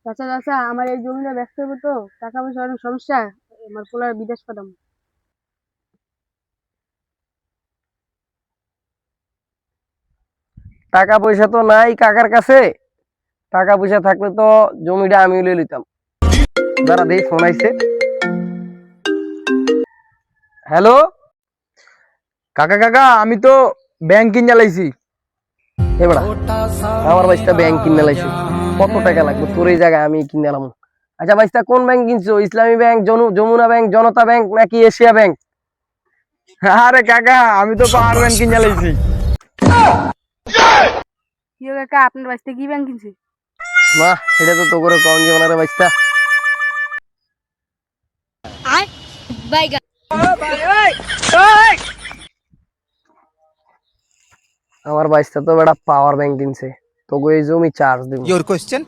চাচা চাচা আমার এই জমিটা ব্যস্ত হবো তো, টাকা পয়সা অনেক সমস্যা, আমার পোলার বিদেশ পাঠাম। টাকা পয়সা তো নাই কাকার কাছে। টাকা পয়সা থাকলে তো জমিটা আমি লই লিতাম। দাঁড়া দেই, ফোন আইছে। হ্যালো কাকা কাকা আমি তো ব্যাংক কিনে লাইছি। এবারে আমার বাইশটা ব্যাংক কিনে লাইছে। কত টাকা লাগবে তোর এই জায়গায় আমি কিনে এলাম? আচ্ছা বাইশটা কোন ব্যাংক কিনছো? ইসলামী ব্যাংক, যমুনা ব্যাংক, জনতা ব্যাংক নাকি এশিয়া ব্যাংক? আরে কাকা আমি তো পাওয়ার ব্যাংক কিনে লাইছি। কি গো কাকা, আপনার বাড়িতে কি ব্যাংক কিনছে? মা এটা তো তোর কম জীবনের বাইশটা। আমার বাইশটা তো বেটা পাওয়ার ব্যাংক কিনছে, তোকে এই জমি চার্জ দিব। Your question?